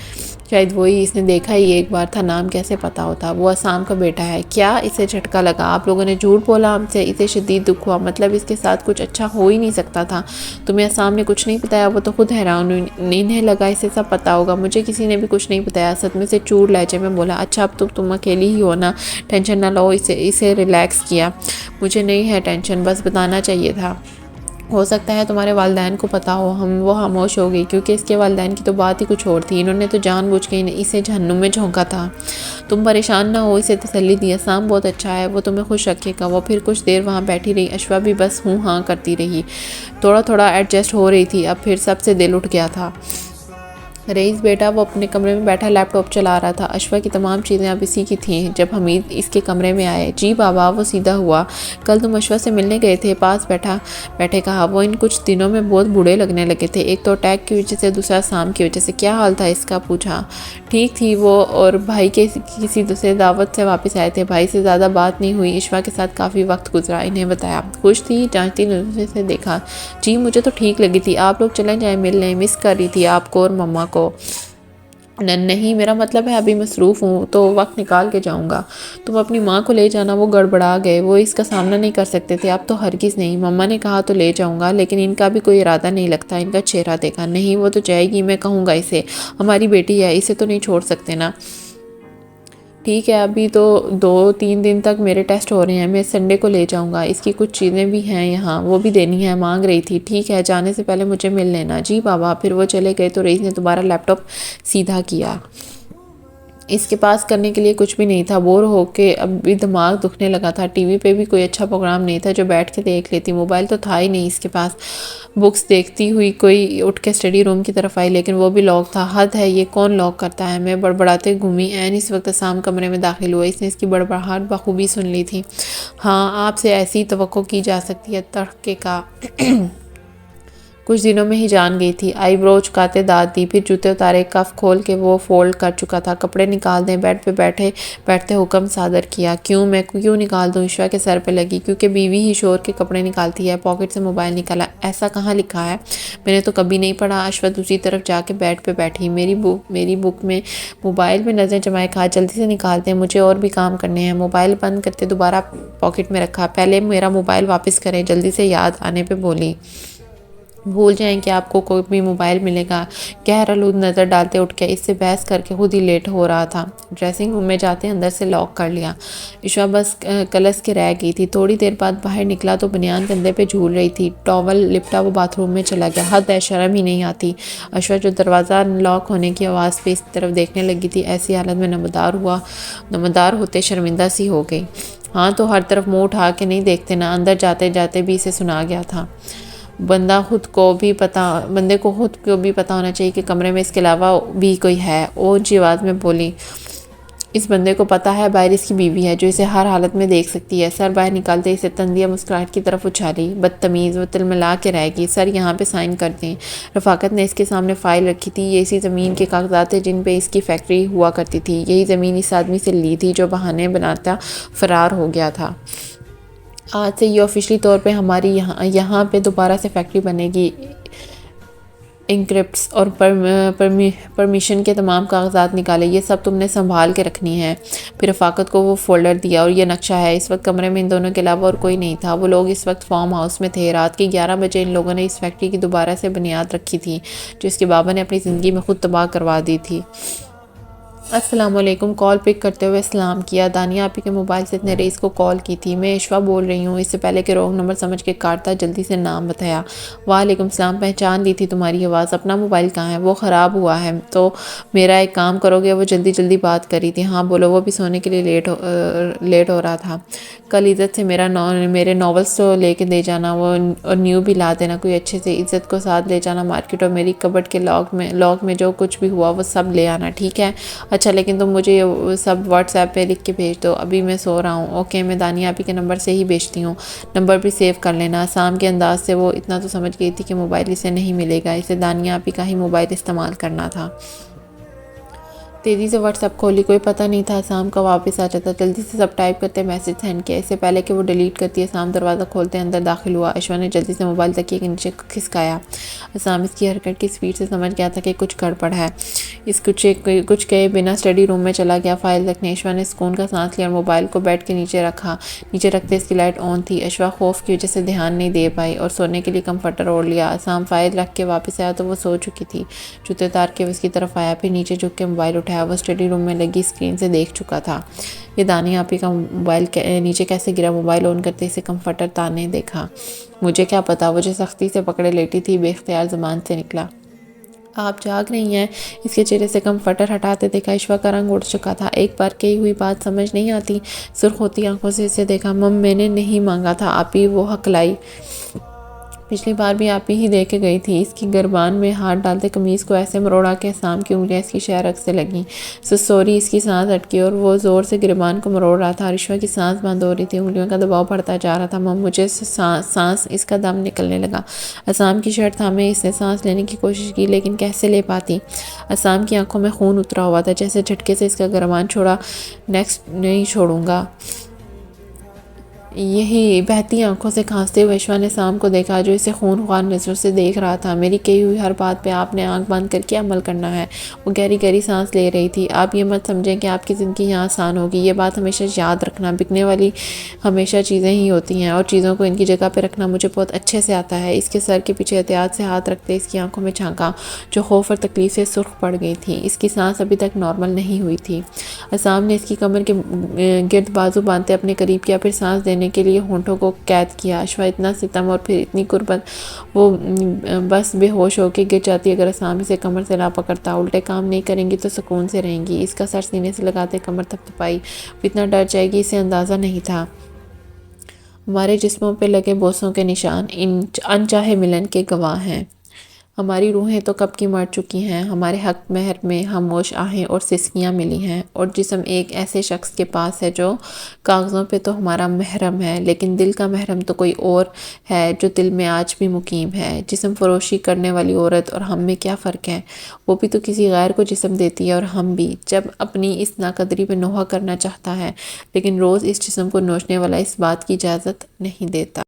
شاید وہی، اس نے دیکھا ہی ایک بار تھا، نام کیسے پتا ہوتا؟ وہ آسام کا بیٹا ہے کیا؟ اسے جھٹکا لگا۔ آپ لوگوں نے جھوٹ بولا ہم سے؟ اسے شدید دکھ ہوا۔ مطلب اس کے ساتھ کچھ اچھا ہو ہی نہیں سکتا تھا۔ تمہیں آسام نے کچھ نہیں بتایا؟ وہ تو خود حیران، انہیں لگا اسے سب پتا ہوگا۔ مجھے کسی نے بھی کچھ نہیں بتایا، صدمے سے چور لہجے میں بولا۔ اچھا اب تو تم اکیلی ہی ہو نا، ٹینشن نہ لو۔ اسے ریلیکس کیا۔ مجھے نہیں ہے ٹینشن، بس بتانا چاہیے تھا۔ ہو سکتا ہے تمہارے والدین کو پتہ ہو۔ وہ خاموش ہو گئی کیونکہ اس کے والدین کی تو بات ہی کچھ اور تھی۔ انہوں نے تو جان بوجھ کے اسے جہنم میں جھونکا تھا۔ تم پریشان نہ ہو، اسے تسلی دی، سام بہت اچھا ہے، وہ تمہیں خوش رکھے گا۔ وہ پھر کچھ دیر وہاں بیٹھی رہی، اشوا بھی بس ہوں ہاں کرتی رہی، تھوڑا تھوڑا ایڈجسٹ ہو رہی تھی۔ اب پھر سب سے دل اٹھ گیا تھا۔ رئیس بیٹا وہ اپنے کمرے میں بیٹھا لیپ ٹاپ چلا رہا تھا۔ اشوا کی تمام چیزیں اب اسی کی تھیں جب حمید اس کے کمرے میں آئے۔ جی بابا، وہ سیدھا ہوا۔ کل تم اشوا سے ملنے گئے تھے، پاس بیٹھے کہا۔ وہ ان کچھ دنوں میں بہت بوڑھے لگنے لگے تھے، ایک تو اٹیک کی وجہ سے، دوسرا سام کی وجہ سے۔ کیا حال تھا اس کا؟ پوچھا۔ ٹھیک تھی وہ، اور بھائی کے کسی دوسرے دعوت سے واپس آئے تھے، بھائی سے زیادہ بات نہیں ہوئی۔ اشوا کے ساتھ کافی وقت گزرا، انہیں بتایا۔ خوش تھی؟ جانچتی نظروں سے دیکھا۔ جی مجھے تو ٹھیک لگی تھی، آپ لوگ چلیں جائیں مل لیں، مس کر رہی تھی آپ کو اور مما کو۔ نہیں میرا مطلب ہے ابھی مصروف ہوں تو وقت نکال کے جاؤں گا۔ تم اپنی ماں کو لے جانا، وہ گڑبڑا گئے، وہ اس کا سامنا نہیں کر سکتے تھے، اب تو ہرگز نہیں۔ مما نے کہا تو لے جاؤں گا، لیکن ان کا بھی کوئی ارادہ نہیں لگتا۔ ان کا چہرہ دیکھا۔ نہیں وہ تو جائے گی، میں کہوں گا اسے، ہماری بیٹی ہے، اسے تو نہیں چھوڑ سکتے نا۔ ٹھیک ہے ابھی تو 2-3 دن تک میرے ٹیسٹ ہو رہے ہیں، میں سنڈے کو لے جاؤں گا، اس کی کچھ چیزیں بھی ہیں یہاں، وہ بھی دینی ہے، مانگ رہی تھی۔ ٹھیک ہے جانے سے پہلے مجھے مل لینا۔ جی بابا۔ پھر وہ چلے گئے تو رئیس نے دوبارہ لیپ ٹاپ سیدھا کیا۔ اس کے پاس کرنے کے لیے کچھ بھی نہیں تھا، بور ہو کے اب بھی دماغ دکھنے لگا تھا۔ ٹی وی پہ بھی کوئی اچھا پروگرام نہیں تھا جو بیٹھ کے دیکھ لیتی، موبائل تو تھا ہی نہیں اس کے پاس۔ بکس دیکھتی ہوئی کوئی اٹھ کے اسٹڈی روم کی طرف آئی، لیکن وہ بھی لاک تھا۔ حد ہے، یہ کون لاک کرتا ہے؟ میں بڑبڑاتے گھومی، عین اس وقت سام کمرے میں داخل ہوا۔ اس نے اس کی بڑبڑاہٹ بخوبی سن لی تھی۔ ہاں آپ سے ایسی توقع کی جا سکتی ہے، تڑکے کا کچھ دنوں میں ہی جان گئی تھی۔ آئی برو چکاتے داد دی، پھر جوتے اتارے، کف کھول کے وہ فولڈ کر چکا تھا۔ کپڑے نکال دیں، بیڈ پہ بیٹھتے حکم صادر کیا۔ کیوں؟ میں کیوں نکال دوں؟ اشوا کے سر پہ لگی۔ کیونکہ بیوی ہی شوہر کے کپڑے نکالتی ہے۔ پاکٹ سے موبائل نکالا۔ ایسا کہاں لکھا ہے؟ میں نے تو کبھی نہیں پڑھا۔ اشوا دوسری طرف جا کے بیڈ پہ بیٹھی، میری بک میں موبائل میں نظریں جمائے کہا جلدی سے نکالتے ہیں، مجھے اور بھی کام کرنے ہیں۔ موبائل بند کرتے دوبارہ پاکٹ میں رکھا۔ پہلے میرا موبائل واپس کریں، جلدی سے یاد آنے پہ بولی۔ بھول جائیں کہ آپ کو کوئی بھی موبائل ملے گا۔ گہرآلود نظر ڈالتے اٹھ کے اس سے بحث کر کے خود ہی لیٹ ہو رہا تھا۔ ڈریسنگ روم میں جاتے اندر سے لاک کر لیا۔ اشوا بس کلس کے رہ گئی تھی۔ تھوڑی دیر بعد باہر نکلا تو بنیان کندھے پہ جھول رہی تھی، ٹاول لپٹا وہ باتھ روم میں چلا گیا۔ حد ہے، شرم ہی نہیں آتی۔ اشوا جو دروازہ لاک ہونے کی آواز پہ اس طرف دیکھنے لگی تھی، ایسی حالت میں نمودار ہوتے شرمندہ سی ہو گئی۔ ہاں تو ہر طرف منہ اٹھا کے نہیں دیکھتے نا، اندر جاتے جاتے بھی اسے سنا گیا تھا۔ بندے کو خود کو بھی پتا ہونا چاہیے کہ کمرے میں اس کے علاوہ بھی کوئی ہے۔ اونچی آواز میں بولی۔ اس بندے کو پتا ہے باہر اس کی بیوی ہے جو اسے ہر حالت میں دیکھ سکتی ہے۔ سر باہر نکالتے اسے تندیہ مسکراہٹ کی طرف اچھالی۔ بدتمیز، وہ تلملا کے رہ گئی۔ سر یہاں پہ سائن کر دیں۔ رفاقت نے اس کے سامنے فائل رکھی تھی۔ یہ اسی زمین کے کاغذات تھے جن پہ اس کی فیکٹری ہوا کرتی تھی۔ یہی زمین اس آدمی سے لی تھی جو بہانے بناتا فرار ہو گیا تھا۔ آج سے یہ آفیشلی طور پہ ہماری یہاں پہ دوبارہ سے فیکٹری بنے گی۔ انکرپٹس اور پرمیشن کے تمام کاغذات نکالے، یہ سب تم نے سنبھال کے رکھنی ہے۔ پھر رفاقت کو وہ فولڈر دیا۔ اور یہ نقشہ ہے۔ اس وقت کمرے میں ان دونوں کے علاوہ اور کوئی نہیں تھا۔ وہ لوگ اس وقت فارم ہاؤس میں تھے۔ رات کے 11 بجے ان لوگوں نے اس فیکٹری کی دوبارہ سے بنیاد رکھی تھی جو اس کے بابا نے اپنی زندگی میں خود تباہ کروا دی تھی۔ السلام علیکم۔ کال پک کرتے ہوئے سلام کیا۔ دانیہ آپی کے موبائل سے اتنے رئیس کو کال کی تھی۔ میں اشوا بول رہی ہوں۔ اس سے پہلے کہ رونگ نمبر سمجھ کے کاٹتا جلدی سے نام بتایا۔ وعلیکم السلام، پہچان لی تھی تمہاری آواز۔ اپنا موبائل کہاں ہے؟ وہ خراب ہوا ہے تو میرا ایک کام کرو گے؟ وہ جلدی بات کر رہی تھی۔ ہاں بولو۔ وہ بھی سونے کے لیے لیٹ ہو رہا تھا۔ کل عزت سے میرے ناولز تو لے کے دے جانا، اور نیو بھی لا دینا کوئی اچھے سے۔ عزت کو ساتھ لے جانا مارکیٹ، اور میری کبٹ کے لاک میں جو کچھ بھی ہوا وہ سب لے آنا، ٹھیک ہے؟ اچھا لیکن تم مجھے یہ سب واٹس ایپ پہ لکھ کے بھیج دو، ابھی میں سو رہا ہوں۔ اوکے، میں دانیہ آپی کے نمبر سے ہی بھیجتی ہوں، نمبر بھی سیو کر لینا۔ سام کے انداز سے وہ اتنا تو سمجھ گئی تھی کہ موبائل اسے نہیں ملے گا، اسے دانیہ آپی کا ہی موبائل استعمال کرنا تھا۔ تیزی سے واٹس ایپ کھولی، کوئی پتہ نہیں تھا سام کا واپس آ جاتا۔ جلدی سے سب ٹائپ کرتے میسج سینڈ کیا، اس سے پہلے کہ وہ ڈیلیٹ کرتی ہے۔ سام دروازہ کھولتے اندر داخل ہوا۔ اشوا نے جلدی سے موبائل تکیے کے نیچے کھسکایا۔ سام اس کی حرکت کی سپیڈ سے سمجھ گیا تھا کہ کچھ گڑبڑ ہے۔ اس کچھ کہے بنا اسٹڈی روم میں چلا گیا فائل رکھنے۔ اشوا نے سکون کا سانس لیا اور موبائل کو بیڈ کے نیچے رکھا۔ نیچے رکھتے اس کی لائٹ آن تھی۔ اشوا خوف کی وجہ سے دھیان نہیں دے پائی اور سونے کے لیے کمفرٹر اوڑھ لیا۔ اسام فائل رکھ کے واپس آیا تو وہ سو چکی تھی۔ جوتے اتار کے وہ اس کی طرف آیا، پھر نیچے جھک کے موبائل اٹھایا۔ وہ اسٹڈی روم میں لگی اسکرین سے دیکھ چکا تھا۔ یہ دانیہ آپی کا موبائل نیچے کیسے گرا؟ موبائل آن کرتے اسے کمفرٹر تانے دیکھا۔ مجھے کیا پتا، وہ جو سختی سے پکڑے لیٹی تھی بے اختیار زبان سے نکلا۔ آپ جاگ رہی ہیں؟ اس کے چہرے سے کمفرٹر ہٹاتے دیکھا۔ اشوا کا رنگ اڑ چکا تھا۔ ایک بار کہی ہوئی بات سمجھ نہیں آتی؟ سرخ ہوتی آنکھوں سے اسے دیکھا۔ میں نے نہیں مانگا تھا آپی، وہ ہکلائی۔ پچھلی بار بھی آپ ہی دے کے گئی تھی۔ اس کی گربان میں ہاتھ ڈالتے قمیض کو ایسے مروڑا کہ اسام کی انگلیاں اس کی شہ رگ سے لگیں۔ سوری، اس کی سانس اٹکی اور وہ زور سے گربان کو مروڑ رہا تھا۔ اشوا کی سانس بند ہو رہی تھی، انگلیوں کا دباؤ بڑھتا جا رہا تھا۔ مجھے سانس، اس کا دم نکلنے لگا۔ اسام کی شرٹ تھامے اس نے سانس لینے کی کوشش کی، لیکن کیسے لے پاتی؟ اسام کی آنکھوں میں خون اترا ہوا تھا، جیسے جھٹکے سے اس کا گربان چھوڑا۔ نیکسٹ نہیں چھوڑوں گا۔ یہی بہتی آنکھوں سے کھانستے ہوئے اشوا نے اسام کو دیکھا، جو اسے خونخوار نظروں سے دیکھ رہا تھا۔ میری کہی ہوئی ہر بات پہ آپ نے آنکھ بند کر کے عمل کرنا ہے۔ وہ گہری گہری سانس لے رہی تھی۔ آپ یہ مت سمجھیں کہ آپ کی زندگی یہاں آسان ہوگی۔ یہ بات ہمیشہ یاد رکھنا، بکنے والی ہمیشہ چیزیں ہی ہوتی ہیں اور چیزوں کو ان کی جگہ پہ رکھنا مجھے بہت اچھے سے آتا ہے۔ اس کے سر کے پیچھے احتیاط سے ہاتھ رکھتے اس کی آنکھوں میں جھانکا، جو خوف اور تکلیف سے سرخ پڑ گئی تھی۔ اس کی سانس ابھی تک نارمل نہیں ہوئی تھی۔ اسام نے اس کی کمر کے گرد بازو باندھتے اپنے قریب کیا، پھر سانس دینے کے لیے ہونٹوں کو قید کیا۔ اشوا اتنا ستم اور پھر اتنی قربت، وہ بس بے ہوش ہو کے گر جاتی اگر اسام اسے کمر سے نہ پکڑتا۔ الٹے کام نہیں کریں گی تو سکون سے رہیں گی۔ اس کا سر سینے سے لگاتے کمر تھپتھپائی۔ وہ اتنا ڈر جائے گی اسے اندازہ نہیں تھا۔ ہمارے جسموں پہ لگے بوسوں کے نشان انچاہے ملن کے گواہ ہیں۔ ہماری روحیں تو کب کی مر چکی ہیں۔ ہمارے حق مہر میں خاموش آہیں اور سسکیاں ملی ہیں، اور جسم ایک ایسے شخص کے پاس ہے جو کاغذوں پہ تو ہمارا محرم ہے، لیکن دل کا محرم تو کوئی اور ہے جو دل میں آج بھی مقیم ہے۔ جسم فروشی کرنے والی عورت اور ہم میں کیا فرق ہے؟ وہ بھی تو کسی غیر کو جسم دیتی ہے اور ہم بھی، جب اپنی اس ناقدری پہ نوحہ کرنا چاہتا ہے، لیکن روز اس جسم کو نوچنے والا اس بات کی اجازت نہیں دیتا۔